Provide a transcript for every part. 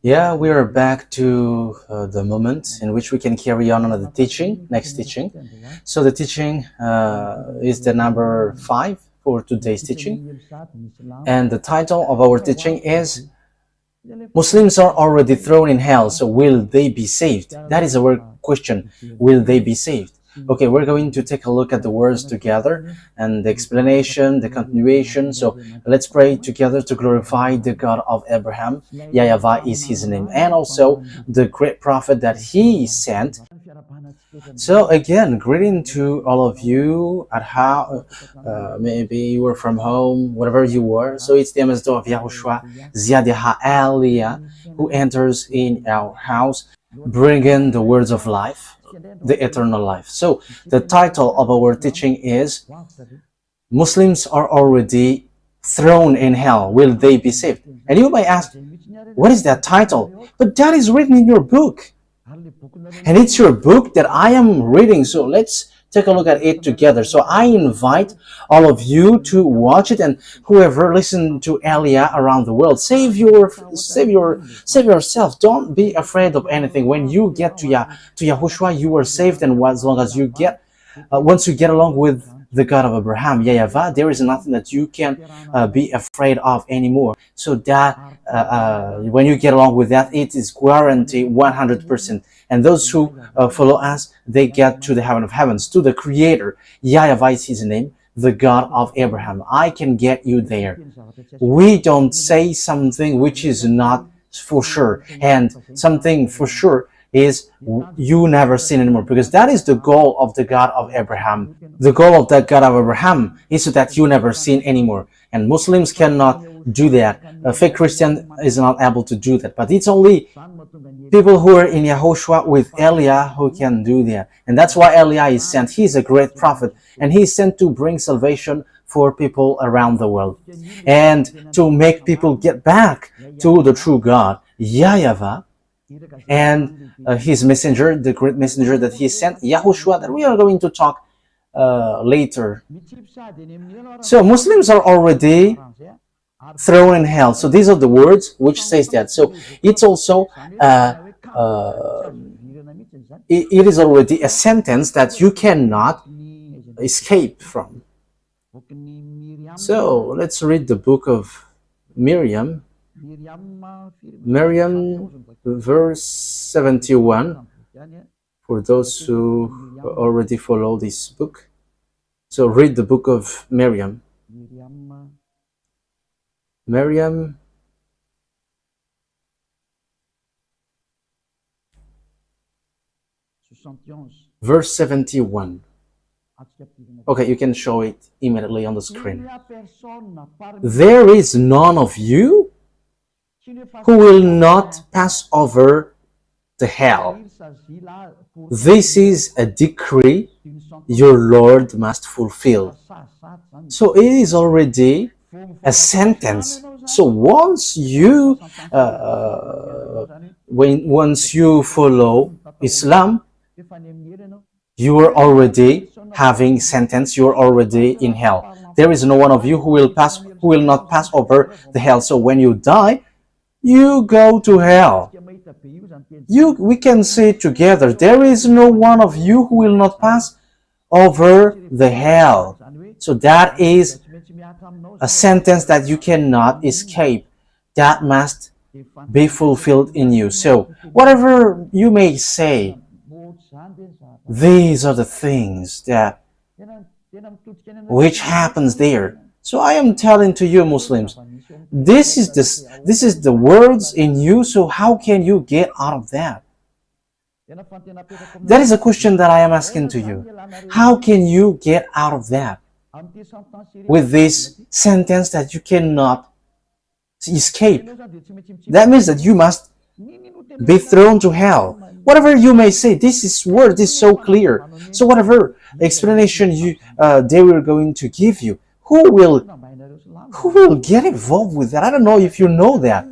Yeah, we are back to the moment in which we can carry on another teaching, next teaching. So the teaching is the number 5 for today's teaching. And the title of our teaching is Muslims are already thrown in hell, so will they be saved? That is our question. Will they be saved? Okay, we're going to take a look at the words together and the explanation, the continuation. So let's pray together to glorify the God of Abraham. YAHVAH is his name, and also the great prophet that he sent. So again, greeting to all of you at how maybe you were from home, whatever you were. So it's the ambassador of YAHOSHUAH, Ziadiha Aliyah, who enters in our house, bringing the words of life, the eternal life. So the title of our teaching is Muslims are already thrown in hell. Will they be saved? And you might ask, what is that title? But that is written in your book. And it's your book that I am reading. So let's take a look at it together. So I invite all of you to watch it, and whoever listen to Aliyah around the world, save yourself. Don't be afraid of anything. When you get to YAHOSHUAH, you are saved, and as long as you get once you get along with the God of Abraham, YAHVAH, there is nothing that you can be afraid of anymore. So that when you get along with that, it is guaranteed 100%. And those who follow us, they get to the heaven of heavens, to the Creator. YAHVAH is his name, the God of Abraham. I can get you there. We don't say something which is not for sure, and something for sure is you never sin anymore, because that is the goal of the God of Abraham. The goal of that God of Abraham is so that you never sin anymore, and Muslims cannot do that. A fake Christian is not able to do that, but it's only people who are in YAHOSHUAH with Aliyah who can do that. And that's why Aliyah is sent. He is a great prophet, and he is sent to bring salvation for people around the world and to make people get back to the true God, YAHVAH, and his messenger, the great messenger that he sent, YAHOSHUAH, that we are going to talk later. So Muslims are already thrown in hell. So these are the words which says that. So it's also it is already a sentence that you cannot escape from. So let's read the book of Miriam, verse 71, for those who already follow this book. So read the book of Miriam, verse 71. Okay, you can show it immediately on the screen. There is none of you who will not pass over the hell. This is a decree your Lord must fulfill. So it is already a sentence. So once you once you follow Islam, you are already having sentence. You are already in hell. There is no one of you who will not pass over the hell. So when you die, you go to hell. We can say together, there is no one of you who will not pass over the hell. So that is a sentence that you cannot escape. That must be fulfilled in you. So whatever you may say, these are the things that which happens there. So I am telling to you, Muslims, this is the words in you. So how can you get out of that? That is a question that I am asking to you. How can you get out of that with this sentence that you cannot escape? That means that you must be thrown to hell. Whatever you may say, this word is so clear. So whatever explanation they were going to give you, who will get involved with that? I don't know if you know that.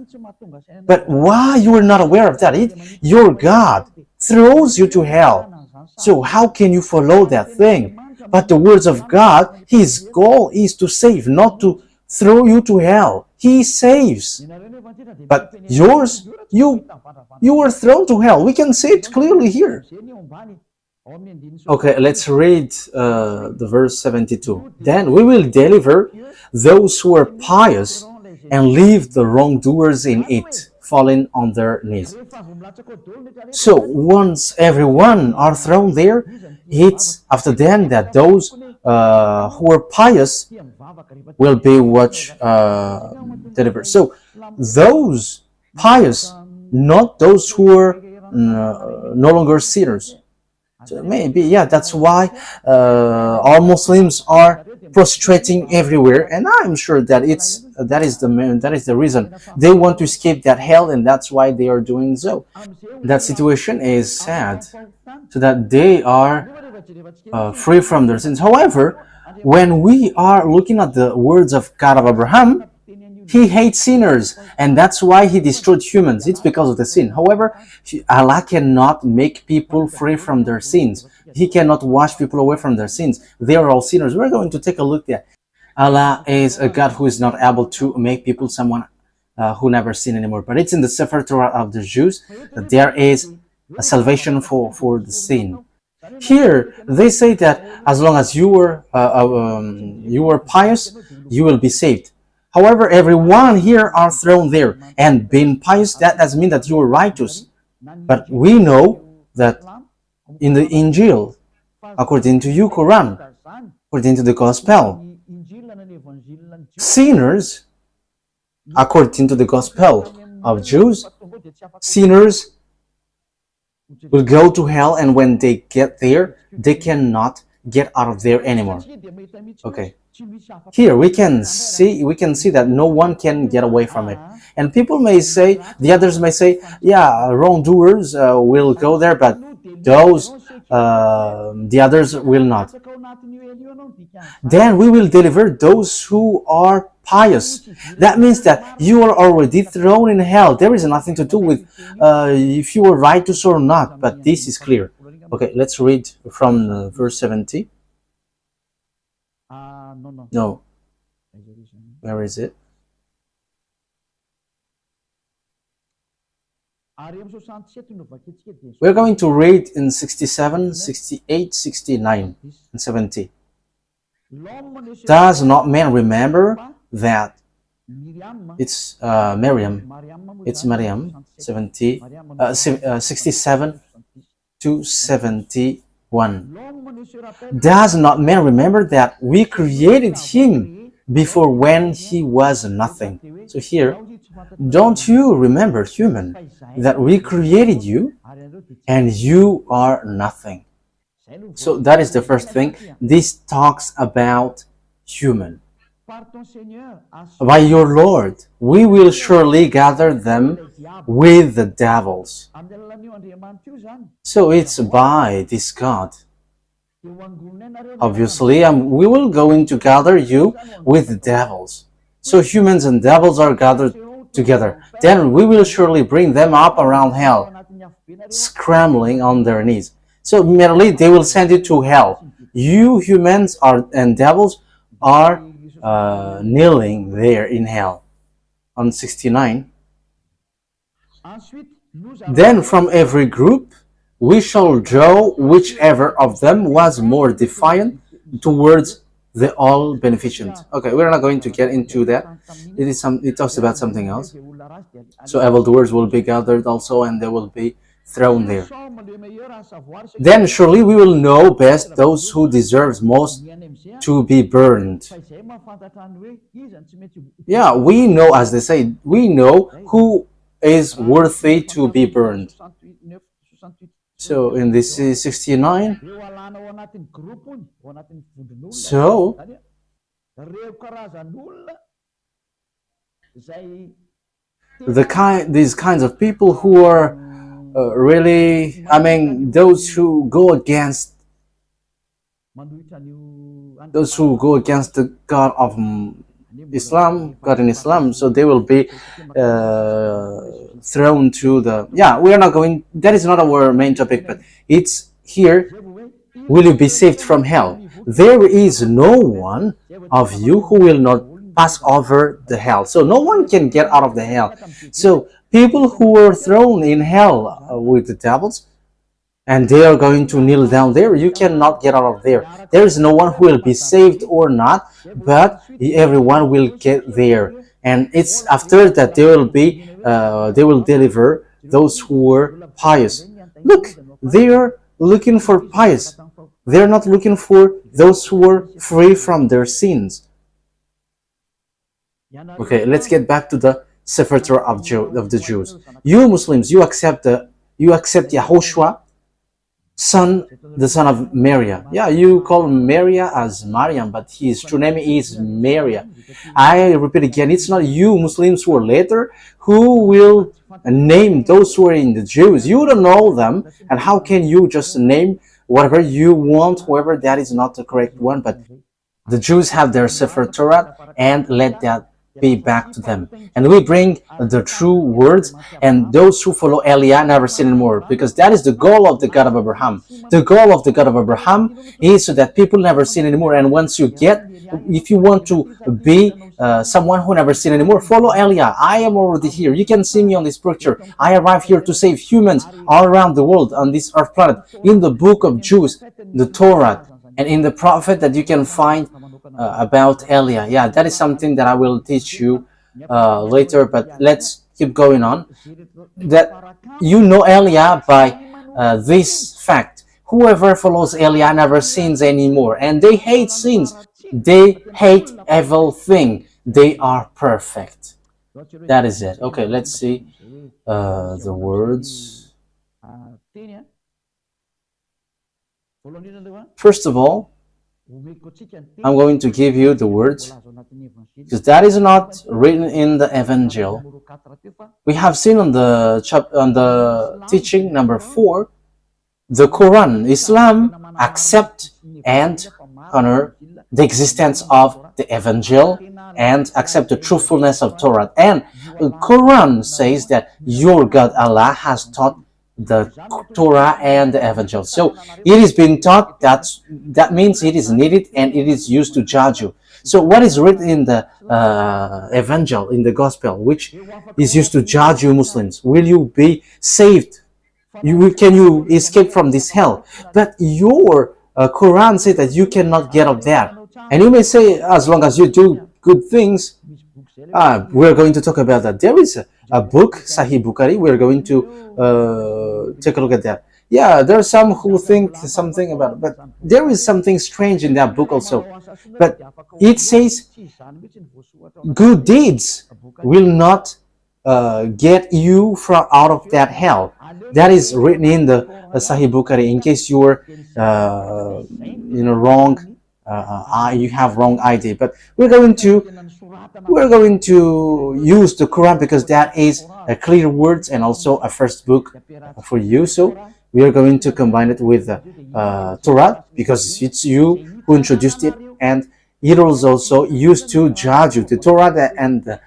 But why you are not aware of that? Your God throws you to hell. So how can you follow that thing? But the words of God, His goal is to save, not to throw you to hell. He saves. But yours, you were thrown to hell. We can see it clearly here. Okay, let's read the verse 72. Then we will deliver those who are pious and leave the wrongdoers in it, falling on their knees. So once everyone are thrown there, it's after then that those who are pious will be delivered. So those pious, not those who are no longer sinners. So maybe, yeah, that's why all Muslims are prostrating everywhere, and I'm sure that that is the reason they want to escape that hell, and that's why they are doing so. That situation is sad, so that they are free from their sins. However, when we are looking at the words of God of Abraham, He hates sinners, and that's why He destroyed humans. It's because of the sin. However, Allah cannot make people free from their sins. He cannot wash people away from their sins. They are all sinners. We're going to take a look at Allah is a God who is not able to make people someone who never sin anymore. But it's in the Sefer Torah of the Jews that there is a salvation for the sin. Here they say that as long as you were pious, you will be saved. However, everyone here are thrown there, and being pious, that doesn't mean that you are righteous. But we know that in the Injil, according to you, Quran, according to the Gospel, sinners, according to the Gospel of Jews, sinners will go to hell, and when they get there, they cannot get out of there anymore. Okay. Here we can see that no one can get away from it. And people may say, the others may say, yeah, wrongdoers will go there, but those, the others will not. Then we will deliver those who are pious. That means that you are already thrown in hell. There is nothing to do with if you are righteous or not, but this is clear. Okay, let's read from verse 70. No. Where is it? We're going to read in 67, 68, 69, and 70. Does not man remember that it's Miriam? It's Maryam, 67 to 71. Does not man remember that we created him before when he was nothing? So here, don't you remember, human, that we created you and you are nothing? So that is the first thing. This talks about human. By your Lord, we will surely gather them with the devils. So it's by this God. Obviously, we will going to gather you with the devils. So humans and devils are gathered together. Then we will surely bring them up around hell, scrambling on their knees. So merely they will send you to hell. You humans and devils are kneeling there in hell. On 69. Then from every group we shall draw whichever of them was more defiant towards the all beneficent. Okay, we're not going to get into that. It talks about something else. So evildoers will be gathered also, and they will be thrown there. Then surely we will know best those who deserve most to be burned. Yeah, we know, as they say, we know who is worthy to be burned. So in this is 69. So these kinds of people who are really, those who go against the God of Islam, God in Islam, so they will be thrown to the, we are not going, that is not our main topic, but it's here, will you be saved from hell? There is no one of you who will not pass over the hell. So no one can get out of the hell. So people who were thrown in hell with the devils, and they are going to kneel down there, you cannot get out of there. There is no one who will be saved or not, but everyone will get there. And it's after that they will deliver those who were pious. Look, they are looking for pious. They're not looking for those who were free from their sins. Okay, let's get back to the Sefer Torah of the Jews. You Muslims, you accept YAHOSHUAH, the son of Maria. Yeah, you call Maria as Mariam, but his true name is Maria. I repeat again, it's not you Muslims who are later who will name those who are in the Jews. You don't know them, and how can you just name whatever you want, whoever that is not the correct one? But the Jews have their Sefer Torah, and let that be back to them. And we bring the true words, and those who follow Eliah never sin anymore, because that is the goal of the God of Abraham. The goal of the God of Abraham is so that people never sin anymore. And once you if you want to be someone who never sin anymore, follow Eliah. I am already here. You can see me on this picture. I arrived here to save humans all around the world on this earth planet. In the book of Jews, the Torah, and in the prophet that you can find about Eliah. Yeah, that is something that I will teach you later, but let's keep going on. That you know Eliah by this fact. Whoever follows Eliah never sins anymore, and they hate sins. They hate evil thing. They are perfect. That is it. Okay, let's see the words. First of all, I'm going to give you the words, because that is not written in the Evangel. We have seen on the teaching number 4, the Quran. Islam accept and honor the existence of the Evangel and accept the truthfulness of Torah. And the Quran says that your God Allah has taught the Torah and the Evangel. So it is being taught, that means it is needed and it is used to judge you. So what is written in the Evangel, in the Gospel, which is used to judge you Muslims? Will you be saved? Can you escape from this hell? But your Quran says that you cannot get out there. And you may say, as long as you do good things, we're going to talk about that. There is a book, Sahih Bukhari. We're going to take a look at that. Yeah, there are some who think something about it, but there is something strange in that book also. But it says good deeds will not get you from out of that hell. That is written in the Sahih Bukhari. In case you were wrong, you have wrong idea. But we're going to use the Quran because that is a clear words and also a first book for you. So we are going to combine it with Torah because it's you who introduced it, and it was also used to judge you. The Torah and the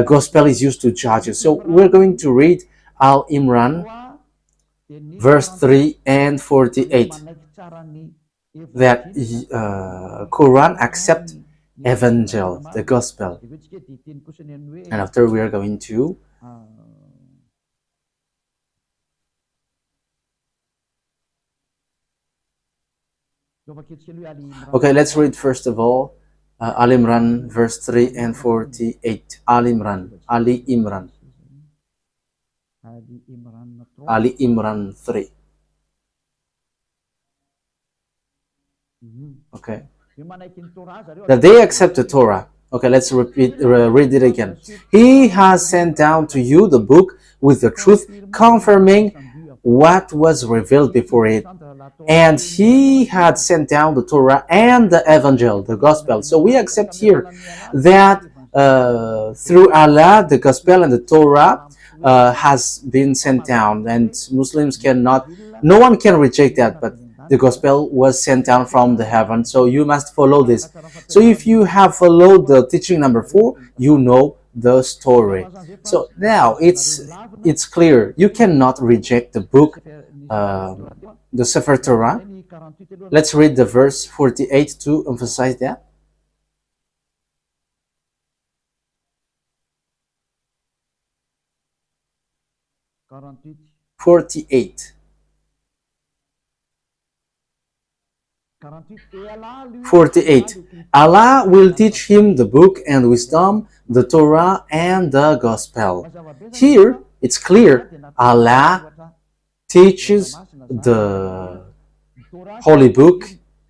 Gospel is used to judge you. So we're going to read Al Imran, verse 3 and 48. That Quran accept Evangel, the Gospel. And after we are going to okay, let's read first of all Al Imran, verse 3 and 48. Ali Imran 3. Okay. That they accept the Torah. Okay, let's read it again. He has sent down to you the book with the truth, confirming what was revealed before it. And he had sent down the Torah and the Evangel, the Gospel. So we accept here that through Allah, the Gospel and the Torah has been sent down, and Muslims no one can reject that, but the Gospel was sent down from the heaven, so you must follow this. So if you have followed the teaching number 4, you know the story. So now it's clear. You cannot reject the book, the Sefer Torah. Let's read the verse 48 to emphasize that. 48. 48. Allah will teach him the book and wisdom, the Torah and the Gospel. Here, it's clear, Allah teaches the Holy Book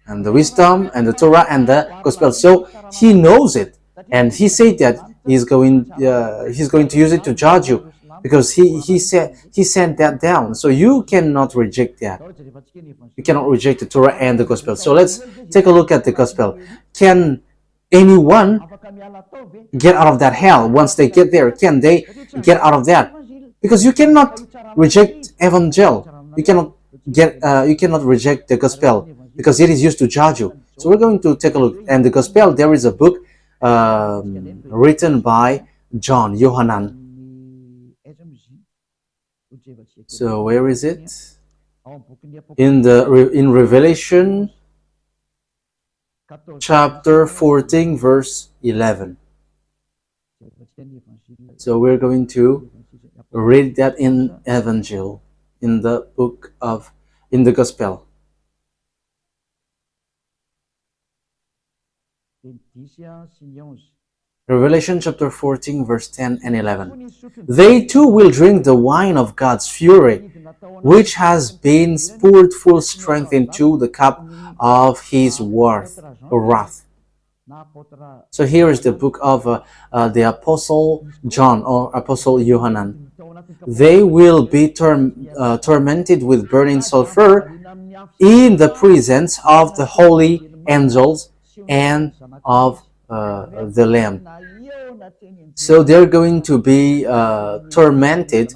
and the wisdom and the Torah and the Gospel. So he knows it, and he said that he's going to use it to judge you, because he sent that down. So you cannot reject that. You cannot reject the Torah and the Gospel. So let's take a look at the Gospel. Can anyone get out of that hell once they get there? Can they get out of that? Because you cannot reject Evangel. You cannot reject the Gospel, because it is used to judge you. So we're going to take a look. And the Gospel, there is a book written by John, Yohanan. So where is it? In Revelation chapter 14 verse 11. So we're going to read that in Evangel, in the Gospel. Revelation chapter 14 verse 10 and 11. They too will drink the wine of God's fury, which has been poured full strength into the cup of his wrath. So here is the book of the Apostle John, or Apostle Yohanan. They will be tormented with burning sulfur in the presence of the holy angels and of the Lamb. So they're going to be tormented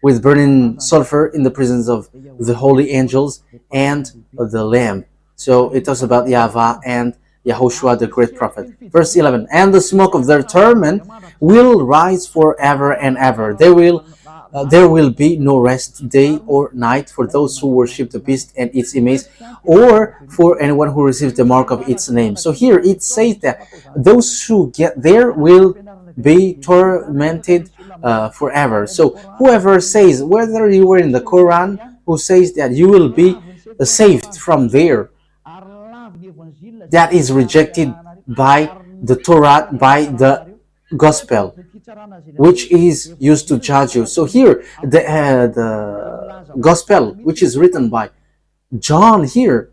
with burning sulfur in the presence of the holy angels and the Lamb. So it talks about YAHVAH and YAHOSHUAH, the great prophet. Verse 11, and the smoke of their torment will rise forever and ever. There will be no rest day or night for those who worship the beast and its image, or for anyone who receives the mark of its name. So here it says that those who get there will be tormented forever. So whoever says, whether you were in the Quran, who says that you will be saved from there, that is rejected by the Torah, by the Gospel, which is used to judge you. So here, the Gospel, which is written by John here,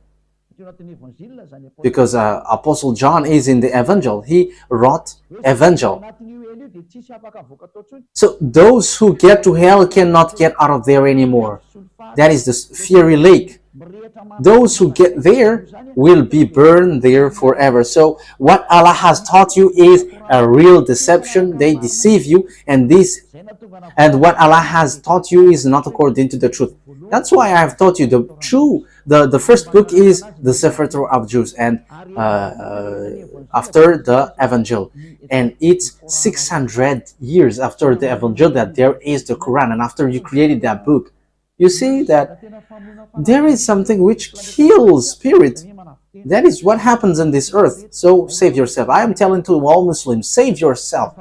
because Apostle John is in the Evangel. He wrote Evangel. So those who get to hell cannot get out of there anymore. That is the fiery lake. Those who get there will be burned there forever. So what Allah has taught you is a real deception. They deceive you, and what Allah has taught you is not according to the truth. That's why I have taught you the first book is the Sefer Torah of Jews, and after the Evangel, and it's 600 years after the Evangel that there is the Quran, and after you created that book, you see that there is something which kills spirit. That is what happens in this earth. So save yourself. I am telling to all Muslims, save yourself.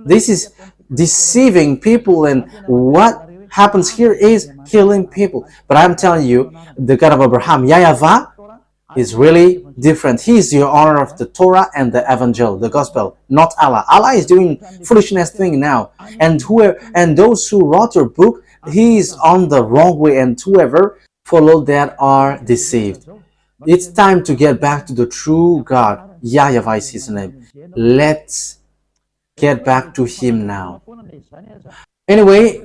This is deceiving people, and what happens here is killing people. But I'm telling you, the God of Abraham, YAHVAH, is really different. He is the honor of the Torah and the Evangel, the Gospel, not Allah. Allah is doing foolishness thing now, and those who wrote your book, he is on the wrong way, and whoever follow that are deceived. It's time to get back to the true God. YAHVAH is his name. Let's get back to him now. Anyway,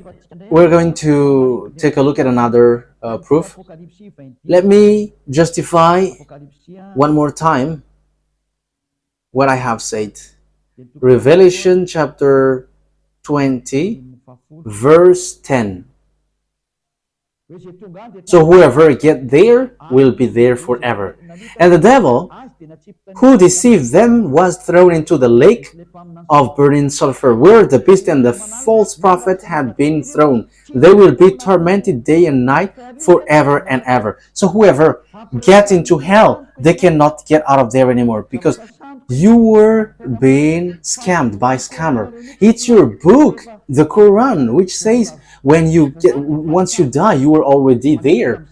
we're going to take a look at another proof. Let me justify one more time what I have said. Revelation chapter 20 verse 10. So whoever get there will be there forever. And the devil who deceived them was thrown into the lake of burning sulfur, where the beast and the false prophet had been thrown. They will be tormented day and night forever and ever. So whoever gets into hell, they cannot get out of there anymore, because You were being scammed by scammer. It's your book, the Quran, which says once you die, you were already there.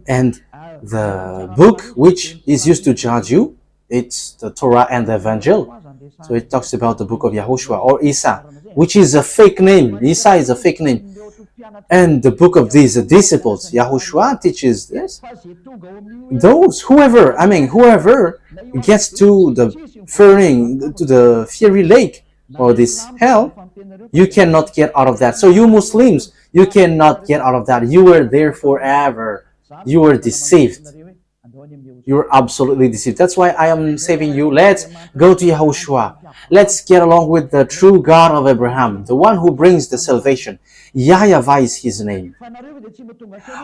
And the book which is used to judge you, it's the Torah and the Evangel. So it talks about the book of YAHOSHUAH or Isa, which is a fake name. Isa is a fake name. And the book of these disciples, YAHOSHUAH teaches this. Whoever gets to the fiery lake or this hell, you cannot get out of that. So you Muslims, you cannot get out of that. You were there forever. You were deceived. You're absolutely deceived. That's why I am saving you. Let's go to YAHOSHUAH. Let's get along with the true God of Abraham, the one who brings the salvation. YAHVAH is his name.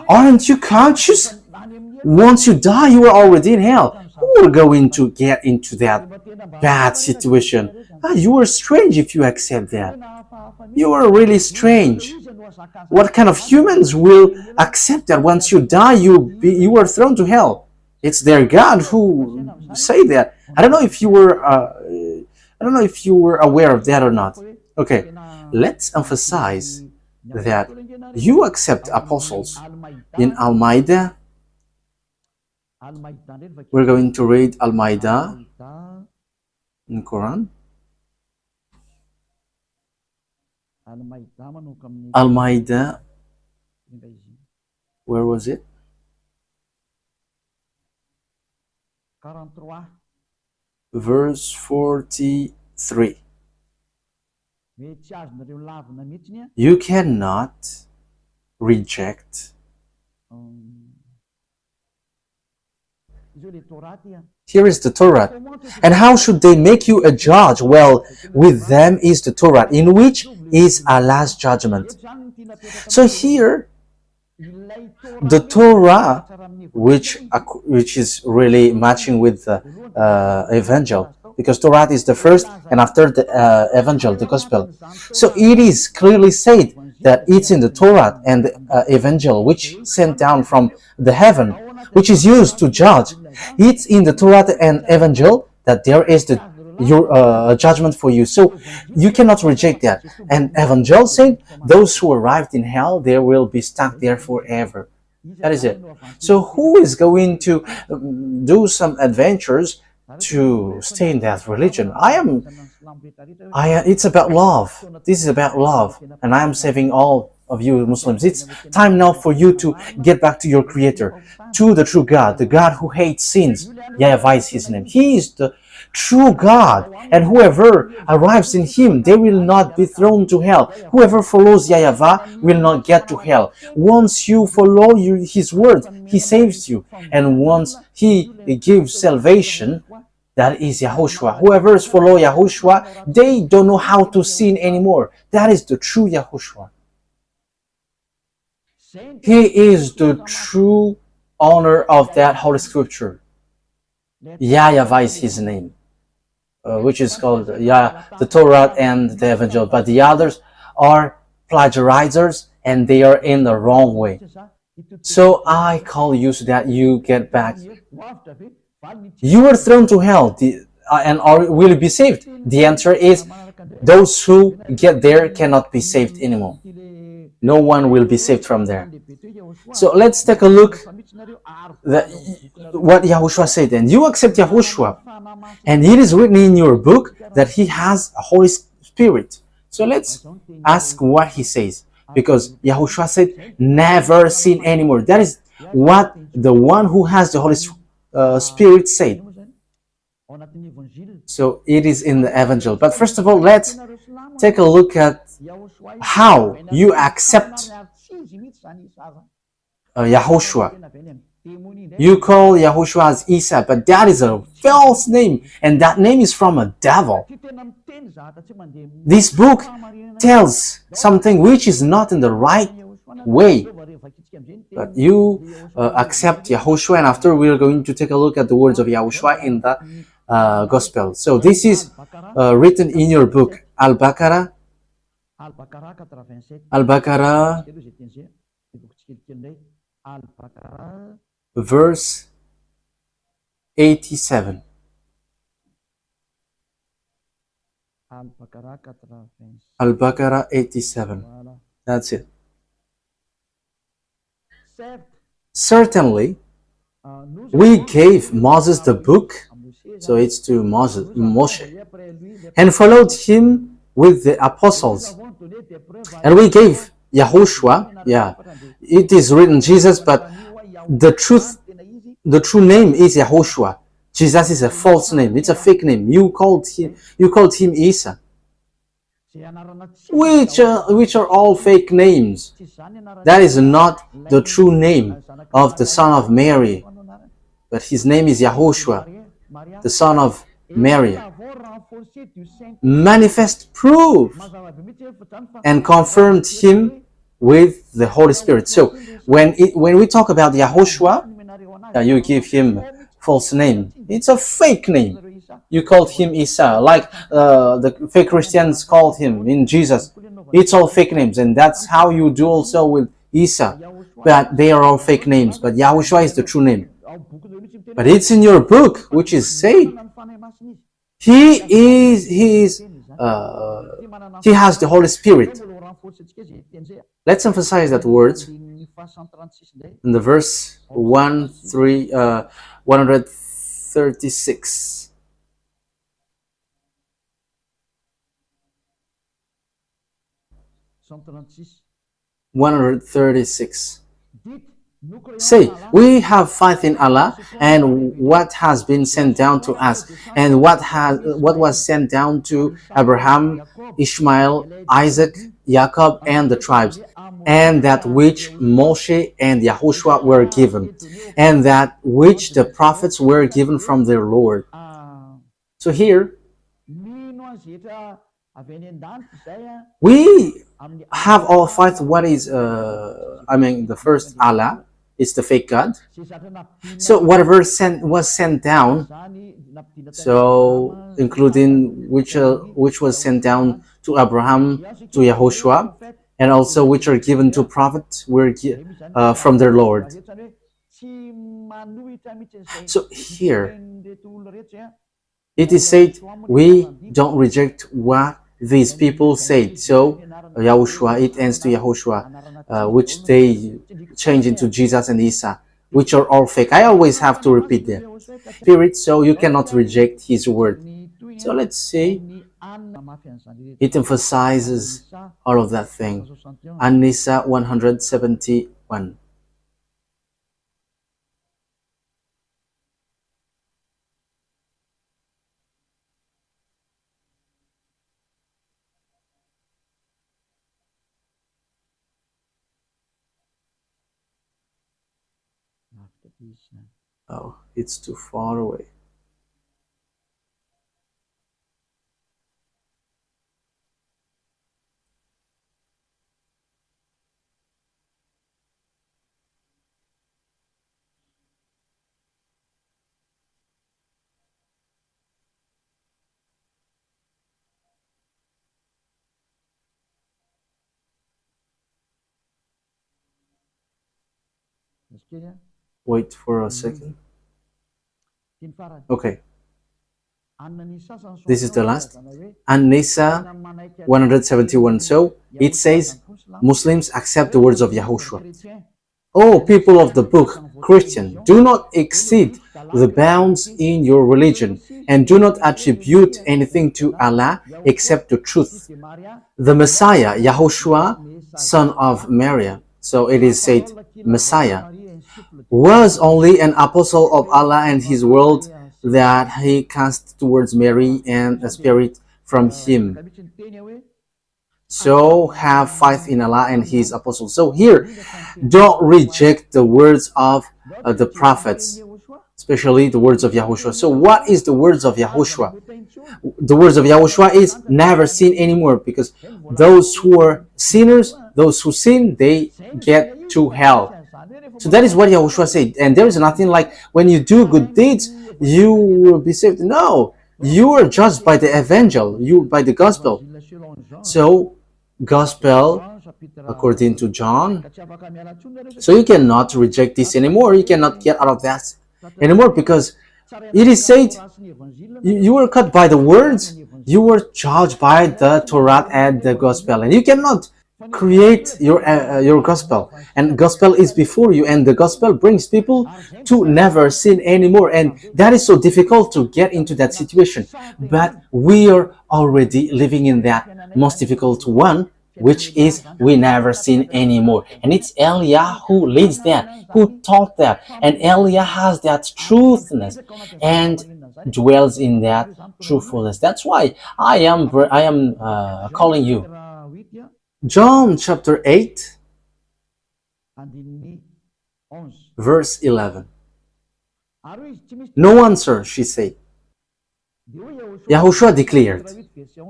Aren't you conscious? Once you die, you are already in hell. Who are going to get into that bad situation? You are strange if you accept that. You are really strange. What kind of humans will accept that once you die, you are thrown to hell? It's their God who say that. I don't know if you were aware of that or not. Okay, let's emphasize that you accept apostles. In Al-Ma'idah, we're going to read Al-Ma'idah in Quran. Al-Ma'idah, where was it? Verse 43. You cannot reject. Here is the Torah. And how should they make you a judge? Well, with them is the Torah, in which is Allah's judgment. So here, the Torah, which is really matching with the Evangel, because Torah is the first, and after the Evangel, the Gospel. So it is clearly said that it's in the Torah and the Evangel, which sent down from the heaven, which is used to judge. It's in the Torah and Evangel that there is your judgment for you. So you cannot reject that. And Evangel said, those who arrived in hell, they will be stuck there forever. That is it. So who is going to do some adventures to stay in that religion? It's about love. This is about love. And I am saving all of you Muslims. It's time now for you to get back to your Creator, to the true God, the God who hates sins. YAHVAH is his name. He is the true God, and whoever arrives in him, they will not be thrown to hell. Whoever follows YAHVAH will not get to hell. Once you follow his word, he saves you, and once he gives salvation, that is YAHOSHUAH. Whoever follows YAHOSHUAH, they don't know how to sin anymore. That is the true YAHOSHUAH. He is the true owner of that holy scripture. YAHVAH is his name, which is called the Torah and the Evangel. But the others are plagiarizers, and they are in the wrong way. So I call you so that you get back. You were thrown to hell, and will you be saved? The answer is, those who get there cannot be saved anymore. No one will be saved from there. So let's take a look at what YAHOSHUAH said. And you accept YAHOSHUAH, and it is written in your book that he has a Holy Spirit. So let's ask what he says, because YAHOSHUAH said, never sin anymore. That is what the one who has the Holy Spirit said. So it is in the Evangel. But first of all, let's take a look at how you accept YAHOSHUAH. You call YAHOSHUAH as Isa, but that is a false name, and that name is from a devil. This book tells something which is not in the right way. But you accept YAHOSHUAH, and after we are going to take a look at the words of YAHOSHUAH in the Gospel. So this is written in your book, Al-Baqarah, verse 87. Al-Baqarah 87. That's it. Certainly, we gave Moses the book, so it's to Moshe, and followed him with the apostles. And we gave YAHOSHUAH, it is written Jesus, but the true name is YAHOSHUAH. Jesus is a false name, it's a fake name. You called him Isa, which are all fake names. That is not the true name of the son of Mary, but his name is YAHOSHUAH, the son of Mary. Manifest proof and confirmed him with the Holy Spirit. So when we talk about YAHOSHUAH, you give him false name. It's a fake name. You called him Isa, like the fake Christians called him in Jesus. It's all fake names, and that's how you do also with Isa. But they are all fake names. But YAHOSHUAH is the true name. But it's in your book, which is saved. He has the Holy Spirit. Let's emphasize that word in the verse 136. Say, we have faith in Allah and what has been sent down to us, and what was sent down to Abraham, Ishmael, Isaac, Jacob, and the tribes, and that which Moshe and YAHOSHUAH were given, and that which the prophets were given from their Lord. So here, we have all faith. What is, the first Allah is the fake God. So whatever was sent down, so including which was sent down to Abraham, to YAHOSHUAH, and also which are given to prophets were from their Lord. So here it is said, we don't reject what these people said. So YAHOSHUAH, it ends to YAHOSHUAH, which they change into Jesus and Isa, which are all fake. I always have to repeat that. Spirit, so you cannot reject his word. So let's see. It emphasizes all of that thing. An-Nisa 171. Oh, it's too far away. Wait for a second. Okay. This is the last. An-Nisa 171. So it says, Muslims accept the words of YAHOSHUAH. Oh, people of the book, Christian, do not exceed the bounds in your religion, and do not attribute anything to Allah except the truth. The Messiah, YAHOSHUAH, son of Mary, so it is said, Messiah, was only an apostle of Allah and his word that he cast towards Mary and a spirit from him. So have faith in Allah and his apostles. So here, don't reject the words of the prophets, especially the words of YAHOSHUAH. So what is the words of YAHOSHUAH? The words of YAHOSHUAH is never sin anymore, because those who are sinners, those who sin, they get to hell. So that is what YAHOSHUAH said. And there is nothing like when you do good deeds, you will be saved. No, you are judged by the evangel, by the gospel. So, gospel, according to John. So you cannot reject this anymore. You cannot get out of that anymore, because it is said, you were cut by the words. You were judged by the Torah and the gospel, and you cannot create your gospel, and gospel is before you, and the gospel brings people to never sin anymore, and that is so difficult to get into that situation. But we are already living in that most difficult one, which is we never sin anymore. And it's Elia who leads that, who taught that, and Elia has that truthness and dwells in that truthfulness. That's why I am calling you. John chapter 8 verse 11. No answer, she said. YAHOSHUAH declared.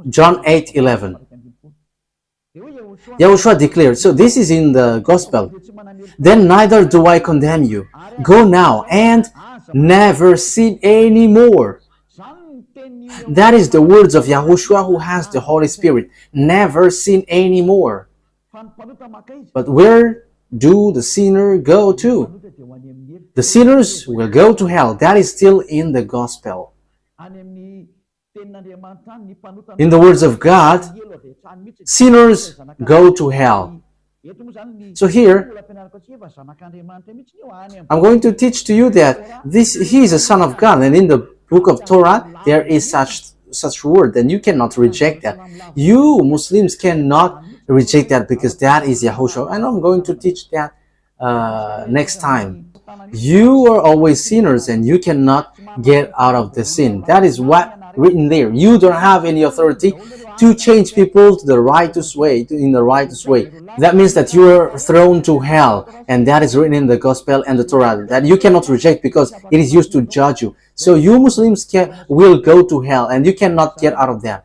John 8:11. YAHOSHUAH declared. So this is in the gospel. Then neither do I condemn you. Go now and never sin anymore. That is the words of YAHOSHUAH, who has the Holy Spirit. Never sin anymore. But where do the sinner go to? The sinners will go to hell. That is still in the gospel. In the words of God, sinners go to hell. So here, I'm going to teach to you that he is a son of God, and in the book of Torah, there is such word, and you cannot reject that. You Muslims cannot reject that, because that is YAHOSHUAH, and I'm going to teach that next time. You are always sinners, and you cannot get out of the sin. That is what written there. You don't have any authority to change people to the righteous way, in the righteous way. That means that you are thrown to hell, and that is written in the gospel and the Torah, that you cannot reject, because it is used to judge you. So you Muslims will go to hell, and you cannot get out of that.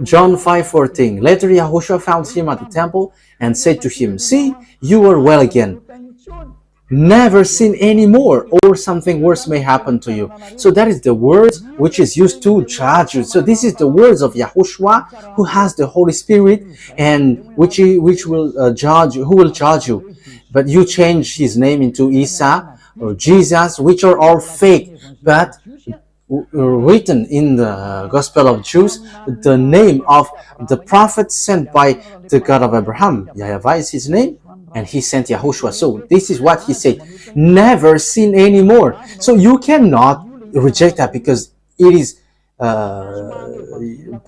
John 5:14. Later YAHOSHUAH found him at the temple and said to him, "See, you are well again. Never sin anymore, or something worse may happen to you." So that is the words which is used to judge you. So this is the words of YAHOSHUAH, who has the Holy Spirit, and which will judge you, who will judge you. But you change his name into Isa or Jesus, which are all fake, but written in the Gospel of Jews, the name of the prophet sent by the God of Abraham. YAHVAH is his name, and he sent YAHOSHUAH. So this is what he said: never sin anymore. So you cannot reject that, because it is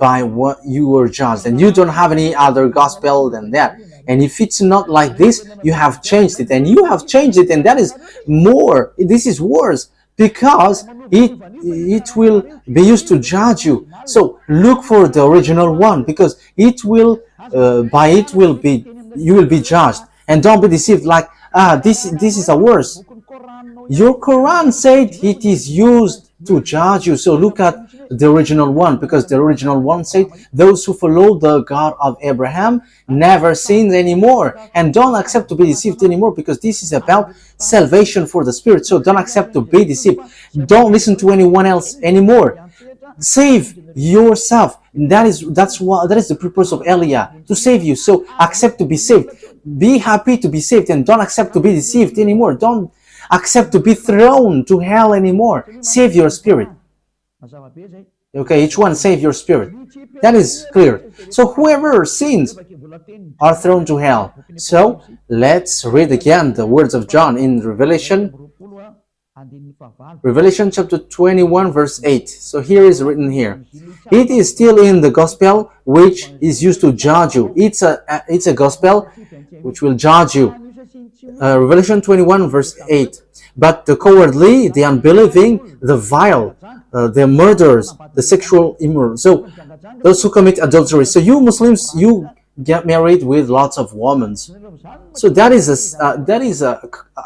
by what you were judged, and you don't have any other gospel than that. And if it's not like this, you have changed it, and you have changed it, and that is more. This is worse, because it will be used to judge you. So look for the original one, because it will you will be judged. And don't be deceived like, this is a worse. Your Quran said it is used to judge you. So look at the original one, because the original one said those who follow the God of Abraham never sin anymore. And don't accept to be deceived anymore, because this is about salvation for the spirit. So don't accept to be deceived. Don't listen to anyone else anymore. Save yourself. That is the purpose of Elia, to save you. So accept to be saved. Be happy to be saved, and don't accept to be deceived anymore. Don't accept to be thrown to hell anymore. Save your spirit. Okay, each one save your spirit. That is clear. So whoever sins are thrown to hell. So let's read again the words of John in Revelation chapter 21 verse 8. So here is written here. It is still in the gospel which is used to judge you. It's a gospel which will judge you. Revelation 21 verse 8. But the cowardly, the unbelieving, the vile, the murderers, the sexual immoral. So those who commit adultery. So you Muslims, you get married with lots of women. So that is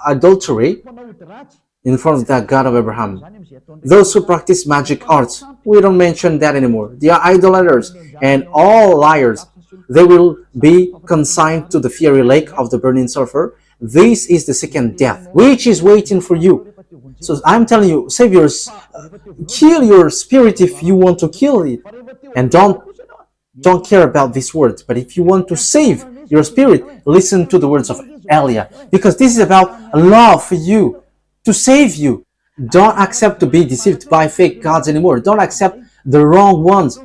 adultery in front of the God of Abraham. Those who practice magic arts, we don't mention that anymore. They are idolaters and all liars. They will be consigned to the fiery lake of the burning sulfur. This is the second death, which is waiting for you. So I'm telling you, save kill your spirit if you want to kill it, and don't care about these words. But if you want to save your spirit, listen to the words of Elia, because this is about love for you, to save you. Don't accept to be deceived by fake gods anymore. Don't accept the wrong ones.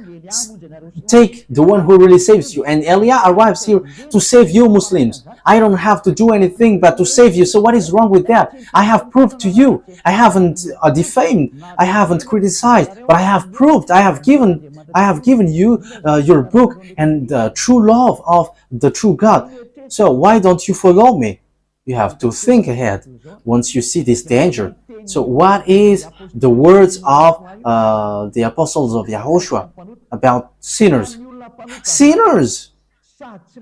take the one who really saves you. And Elijah arrives here to save you Muslims. I don't have to do anything but to save you. So what is wrong with that? I have proved to you. I haven't defamed. I haven't criticized, but I have proved. I have given you your book and the true love of the true God. So why don't you follow me? You have to think ahead once you see this danger. So what is the words of the apostles of Yahushua about sinners? Sinners!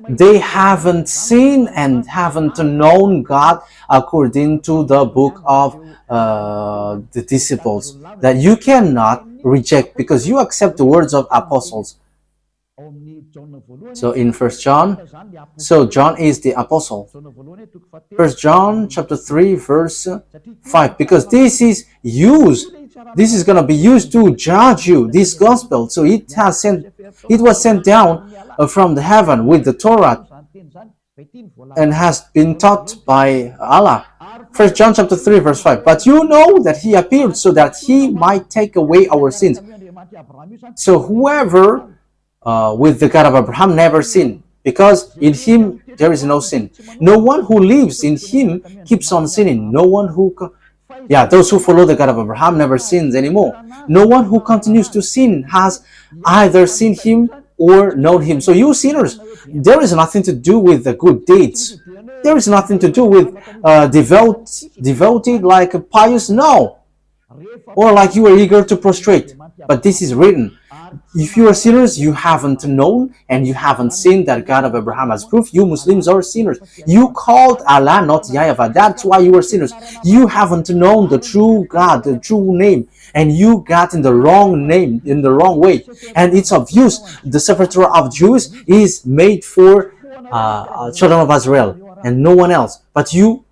They haven't seen and haven't known God according to the book of the disciples, that you cannot reject because you accept the words of apostles. So in 1 John, so John is the apostle. 1 John chapter 3 verse 5, because this is going to be used to judge you, this gospel. So it was sent down from the heaven with the Torah and has been taught by Allah. 1 John chapter 3 verse 5, but you know that he appeared so that he might take away our sins. So whoever with the God of Abraham never sinned, because in him there is no sin. No one who lives in him keeps on sinning. No one who those who follow the God of Abraham never sins anymore. No one who continues to sin has either seen him or known him. So you sinners, there is nothing to do with the good deeds. There is nothing to do with devoted like a pious, no, or like you are eager to prostrate. But this is written. If you are sinners, you haven't known and you haven't seen that God of Abraham has proof. You Muslims are sinners. You called Allah not YAHVAH. That's why you are sinners. You haven't known the true God, the true name, and you got in the wrong name, in the wrong way. And it's obvious the Sefer Torah of Jews is made for children of Israel and no one else. But you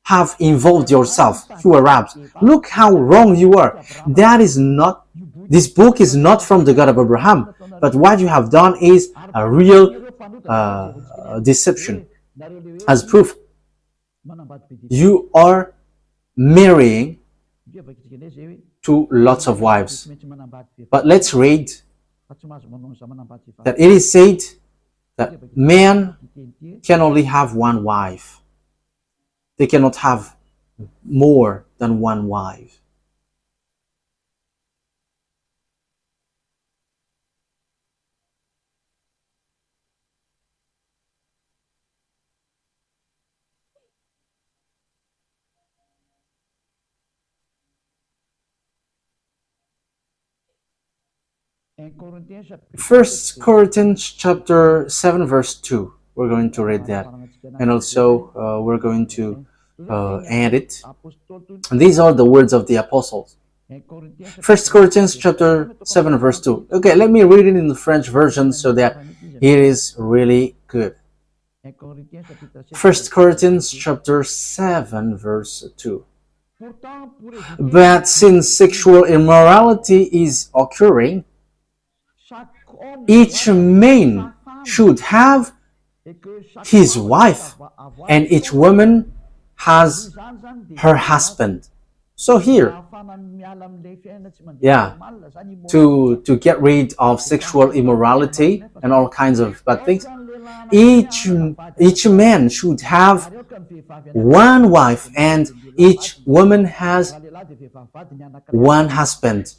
have involved yourself, you Arabs. Look how wrong you are. That is not. This book is not from the God of Abraham, but what you have done is a real deception. As proof, you are marrying to lots of wives. But let's read that it is said that men can only have one wife. They cannot have more than one wife. First Corinthians chapter 7 verse 2. We're going to read that, and also we're going to add it. And these are the words of the apostles. First Corinthians chapter 7 verse 2. Okay, let me read it in the French version so that it is really good. First Corinthians chapter 7 verse 2. But since sexual immorality is occurring, each man should have his wife, and each woman has her husband. So here, to get rid of sexual immorality and all kinds of bad things, each man should have one wife, and each woman has one husband.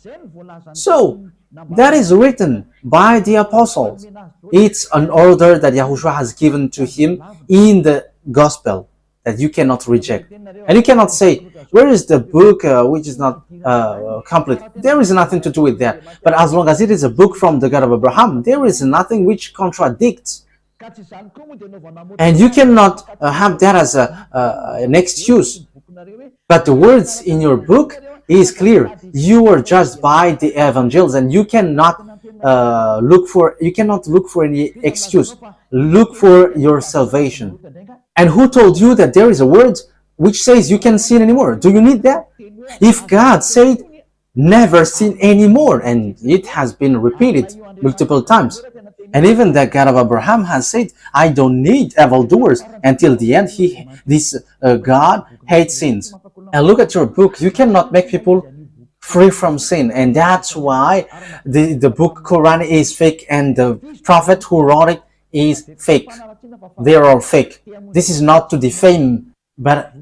So that is written by the apostles. It's an order that Yahushua has given to him in the gospel that you cannot reject. And you cannot say, where is the book which is not complete? There is nothing to do with that. But as long as it is a book from the God of Abraham, there is nothing which contradicts. And you cannot have that as an excuse. But the words in your book is clear. You are judged by the evangels, and you cannot look for any excuse. Look for your salvation. And who told you that there is a word which says you can't sin anymore? Do you need that? If God said never sin anymore, and it has been repeated multiple times, and even that God of Abraham has said, I don't need evildoers. Until the end, this God hates sins. And look at your book. You cannot make people free from sin. And that's why the book Quran is fake and the prophet who wrote it is fake. They are all fake. This is not to defame, but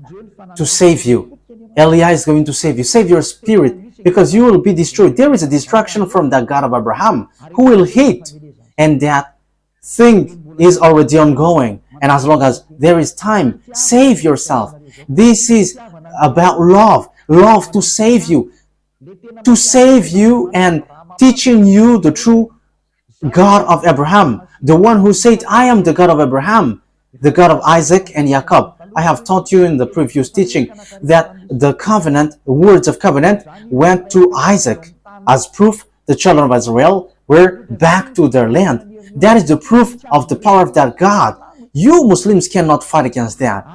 to save you. Eliah is going to save you. Save your spirit, because you will be destroyed. There is a destruction from the God of Abraham who will hit, and that thing is already ongoing. And as long as there is time, save yourself. This is about love. Love to save you. To save you and teaching you the true God of Abraham. The one who said, I am the God of Abraham, the God of Isaac and Jacob. I have taught you in the previous teaching that the covenant, the words of covenant, went to Isaac. As proof, the children of Israel were back to their land. That is the proof of the power of that God. You Muslims cannot fight against that.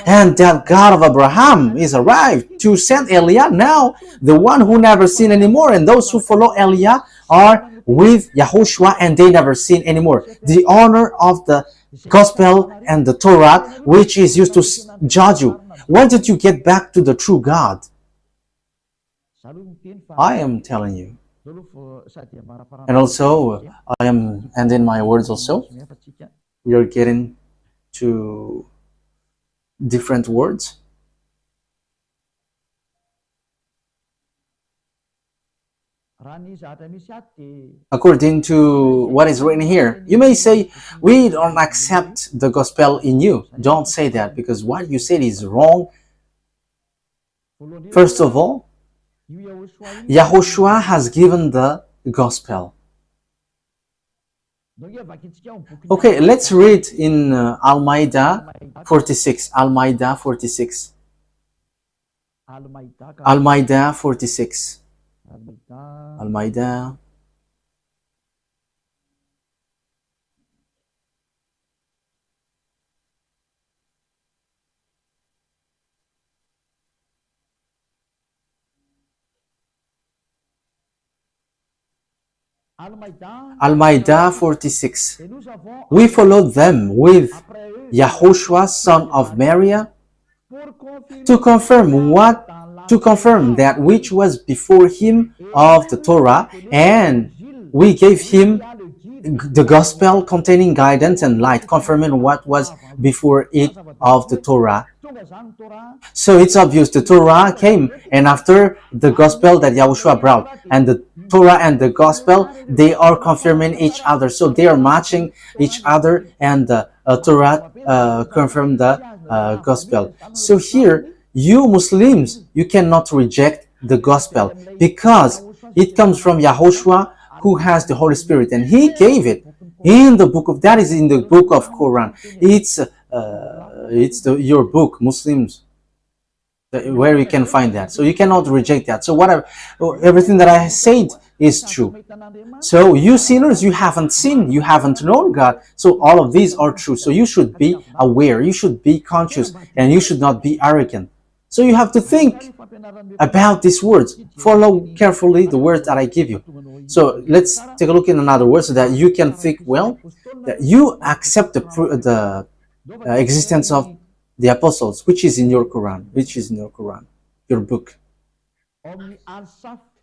And that God of Abraham is arrived to send Eliah now, the one who never sinned anymore. And those who follow Eliah are with YAHOSHUAH and they never sin anymore. The honor of the gospel and the Torah, which is used to judge you. Why did you get back to the true God? I am telling you. And also, I am ending my words also. We are getting to different words. According to what is written here, you may say, we don't accept the gospel in you. Don't say that, because what you said is wrong. First of all, YAHOSHUAH has given the gospel. Okay, let's read in Al-Maidah 46. Al-Maidah 46. Al-Maidah 46. Al-Maidah. Al-Maidah 46. We followed them with YAHOSHUAH, son of Maria, to confirm that which was before him of the Torah, and we gave him the gospel containing guidance and light, confirming what was before it of the Torah. So it's obvious the Torah came, and after the gospel that YAHOSHUAH brought, and the Torah and the gospel, they are confirming each other. So they are matching each other, and the Torah confirmed the gospel. So here, you Muslims, you cannot reject the gospel, because it comes from YAHOSHUAH, who has the Holy Spirit, and he gave it in the book of, that is in the book of Quran. It's your book, Muslims, where you can find that. So you cannot reject that. So everything that I said is true. So you sinners, you haven't sinned, you haven't known God. So all of these are true. So you should be aware, you should be conscious, and you should not be arrogant. So you have to think about these words. Follow carefully the words that I give you. So let's take a look in another word, so that you can think well, that you accept the existence of the apostles, which is in your Quran, your book.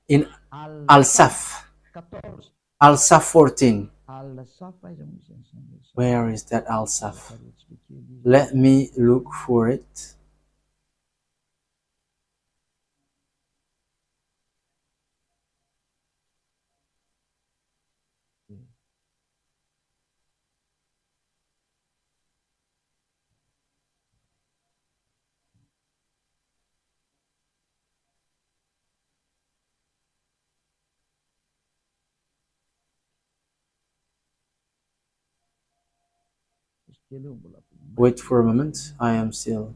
In Al-Saf 14. Where is that Al-Saf? Let me look for it. Wait for a moment, I am still.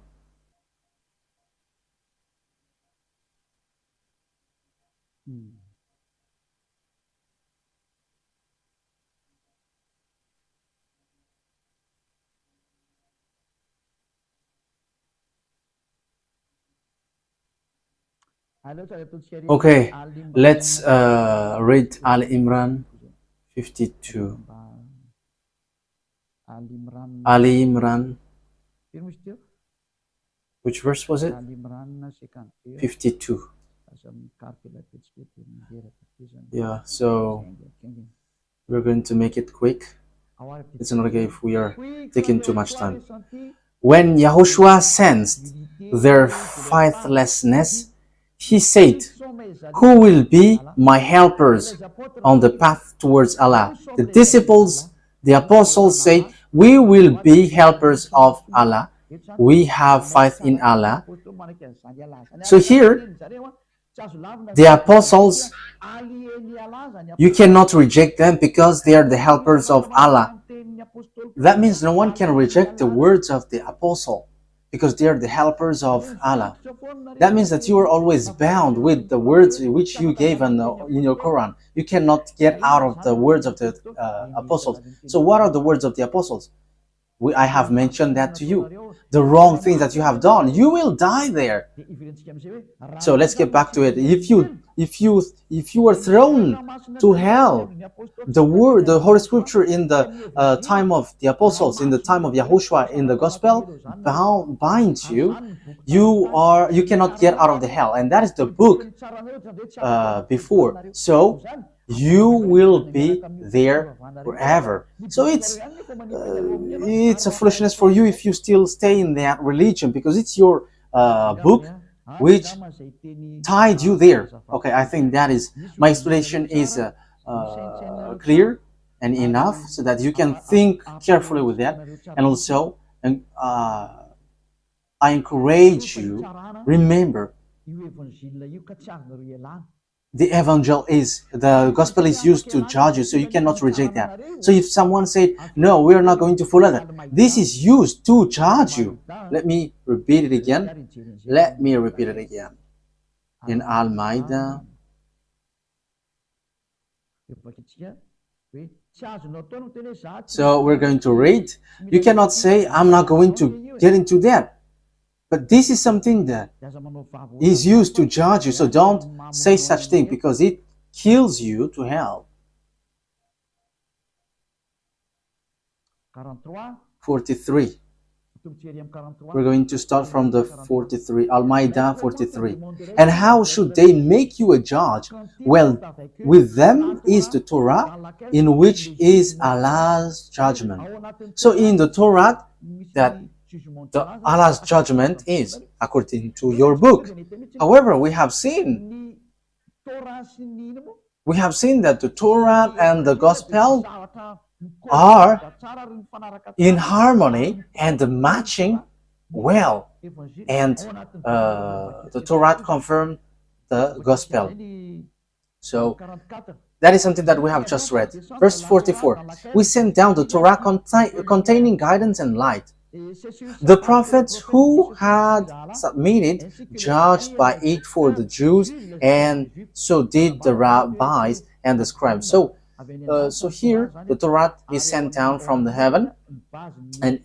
Okay, let's read Al-Imran 52. Ali Imran. Which verse was it? 52. Yeah, so we're going to make it quick. It's not okay if we are taking too much time. When Yahushua sensed their faithlessness, he said, "Who will be my helpers on the path towards Allah?" The disciples, the apostles said, "We will be helpers of Allah. We have faith in Allah." So here, the apostles, you cannot reject them because they are the helpers of Allah. That means no one can reject the words of the apostle because they are the helpers of Allah. That means that you are always bound with the words which you gave in your Quran. You cannot get out of the words of the apostles. So what are the words of the apostles? I have mentioned that to you. The wrong things that you have done, you will die there. So let's get back to it. If you are thrown to hell, the Holy Scripture in the time of the apostles, in the time of Yahushua in the gospel, binds you. You cannot get out of the hell, and that is the book before. So you will be there forever. So it's a foolishness for you if you still stay in that religion, because it's your book which tied you there. Okay, I think that is my explanation is clear and enough so that you can think carefully with that. And also, I encourage you, remember, the gospel is used to judge you, so you cannot reject that. So if someone said, "No, we are not going to follow that," this is used to judge you. Let me repeat it again. In Al-Ma'idah. So we're going to read. You cannot say, "I'm not going to get into that." But this is something that is used to judge you. So don't say such thing, because it kills you to hell. 43. We're going to start from the 43. Al-Ma'idah 43. "And how should they make you a judge? Well, with them is the Torah, in which is Allah's judgment." So in the Torah, that Allah's judgment is according to your book. However, we have seen that the Torah and the gospel are in harmony and matching well, and the Torah confirmed the gospel. So that is something that we have just read. Verse 44, "We sent down the Torah containing guidance and light. The prophets who had submitted judged by it for the Jews, and so did the rabbis and the scribes." So here the Torah is sent down from the heaven, and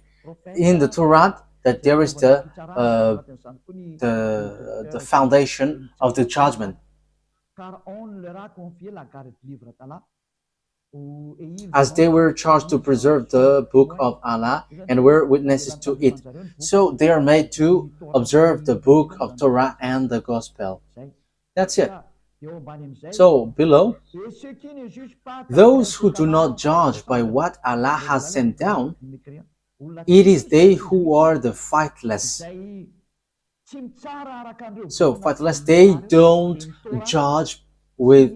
in the Torah that there is the foundation of the judgment, as they were charged to preserve the book of Allah and were witnesses to it. So they are made to observe the book of Torah and the gospel. That's it. So below, "Those who do not judge by what Allah has sent down, it is they who are the faithless." So faithless, they don't judge with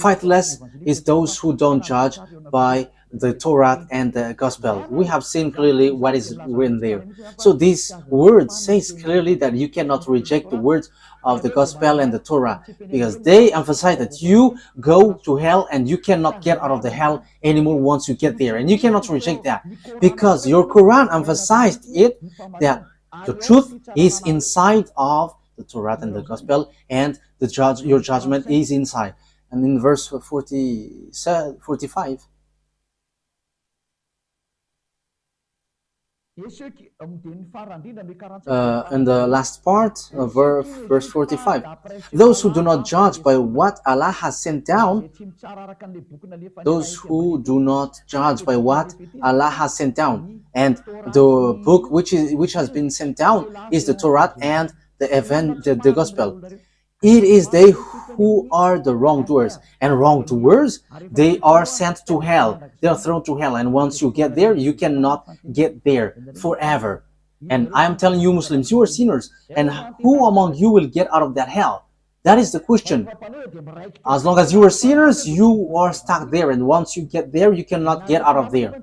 faithless is those who don't judge by the Torah and the gospel. We have seen clearly what is written there. So this word says clearly that you cannot reject the words of the gospel and the Torah, because they emphasize that you go to hell and you cannot get out of the hell anymore once you get there, and you cannot reject that because your Quran emphasized it, that the truth is inside of the Torah and the gospel, and your judgment is inside. And in verse 45, in the last part of verse 45, "Those who do not judge by what Allah has sent down," those who do not judge by what Allah has sent down, and the book which has been sent down is the Torah and the gospel. It is they who are the wrongdoers, and wrongdoers, they are sent to hell. They are thrown to hell, and once you get there, you cannot get there forever. And I am telling you, Muslims, you are sinners, and who among you will get out of that hell? That is the question. As long as you are sinners, you are stuck there, and once you get there, you cannot get out of there.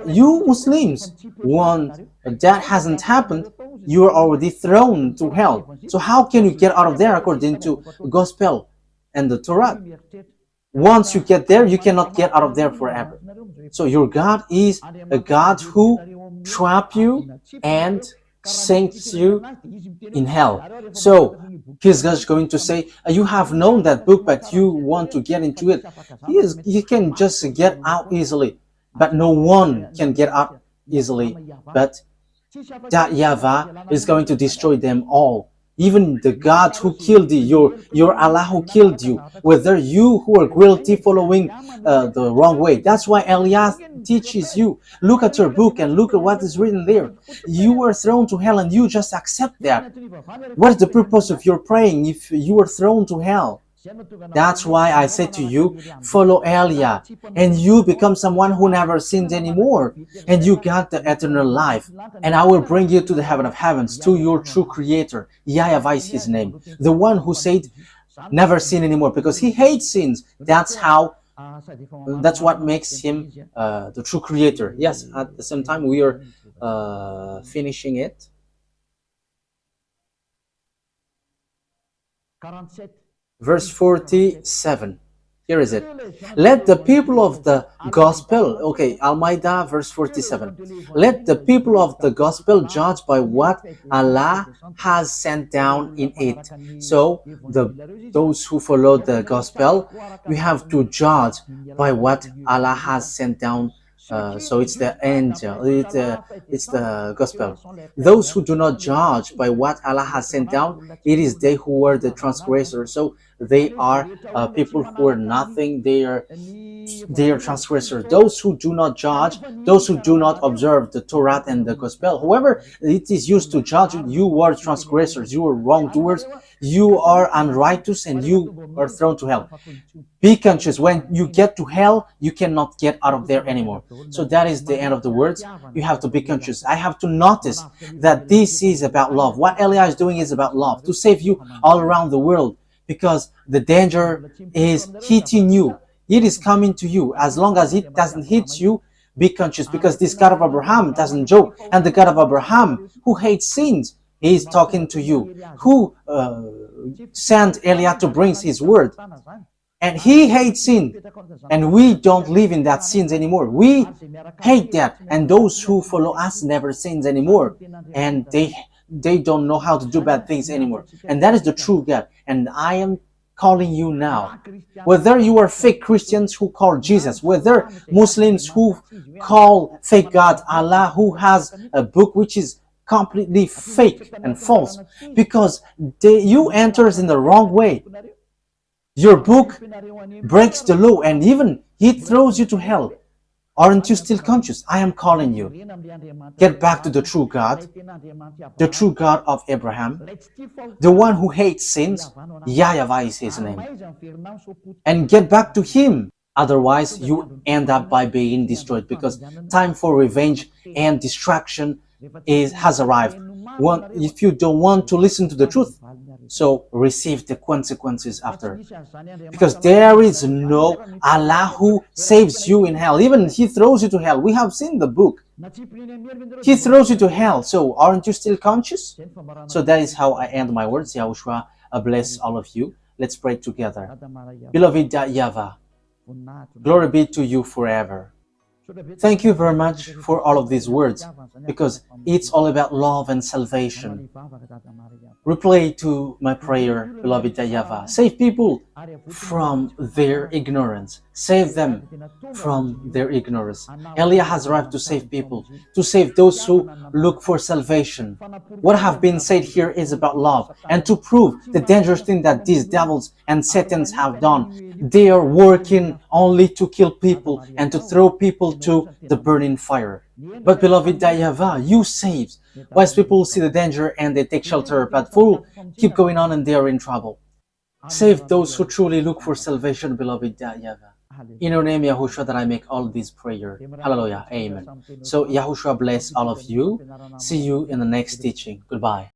You Muslims, when that hasn't happened, you are already thrown to hell. So how can you get out of there according to the gospel and the Torah? Once you get there, you cannot get out of there forever. So your God is a God who traps you and sinks you in hell. So he's just going to say, you have known that book, but you want to get into it. He can just get out easily, but no one can get out easily. But that YAHVAH is going to destroy them all. Even the God who killed you, your Allah who killed you, whether you who are guilty following the wrong way. That's why Elias teaches you. Look at your book and look at what is written there. You were thrown to hell and you just accept that. What is the purpose of your praying if you were thrown to hell? That's why I say to you, follow Elia, and you become someone who never sins anymore, and you got the eternal life. And I will bring you to the heaven of heavens, to your true creator. YAHVAH is his name, the one who said, never sin anymore, because he hates sins. That's what makes him the true creator. Yes, at the same time we are finishing it. Verse 47. Here is it. Let the people of the gospel, okay, Al-Maidah, verse 47. Let the people of the gospel judge by what Allah has sent down in it. So, those who follow the gospel, we have to judge by what Allah has sent down. So it's the angel, it's the gospel. Those who do not judge by what Allah has sent down, it is they who are the transgressors. So they are people who are nothing. They are transgressors. Those who do not judge, those who do not observe the Torah and the gospel, whoever it is used to judge you, you are transgressors, you are wrongdoers, you are unrighteous, and you are thrown to hell. Be conscious, when you get to hell, you cannot get out of there anymore. So that is the end of the words. You have to be conscious. I have to notice that this is about love. What Elia is doing is about love, to save you all around the world, because the danger is hitting you. It is coming to you. As long as it doesn't hit you, be conscious, because this God of Abraham doesn't joke. And the God of Abraham, who hates sins, is talking to you, who sent Elia to bring his word. And he hates sin, and we don't live in that sins anymore. We hate that, and those who follow us never sins anymore, and they don't know how to do bad things anymore. And that is the true God. And I am calling you now, whether you are fake Christians who call Jesus, whether Muslims who call fake God Allah, who has a book which is completely fake and false, because you enters in the wrong way. Your book breaks the law, and even it throws you to hell. Aren't you still conscious? I am calling you. Get back to the true God of Abraham, the one who hates sins. YAHVAH is his name. And get back to him. Otherwise, you end up by being destroyed, because time for revenge and destruction has arrived. If you don't want to listen to the truth, so receive the consequences after, because there is no Allah who saves you in hell. Even he throws you to hell. We have seen the book. He throws you to hell. So aren't you still conscious? So that is how I end my words. YAHOSHUAH bless all of you. Let's pray together. Beloved YAHVAH, glory be to you forever. Thank you very much for all of these words, because it's all about love and salvation. Reply to my prayer, beloved YAHVAH. Save people from their ignorance. Save them from their ignorance. Elia has arrived to save people, to save those who look for salvation. What have been said here is about love, and to prove the dangerous thing that these devils and Satans have done. They are working only to kill people and to throw people to the burning fire. But beloved YAHVAH, you save. Wise people see the danger and they take shelter, but fools keep going on and they are in trouble. Save those who truly look for salvation, beloved YAHVAH. In your name, Yahushua, that I make all these prayer. Hallelujah. Amen. So Yahushua bless all of you. See you in the next teaching. Goodbye.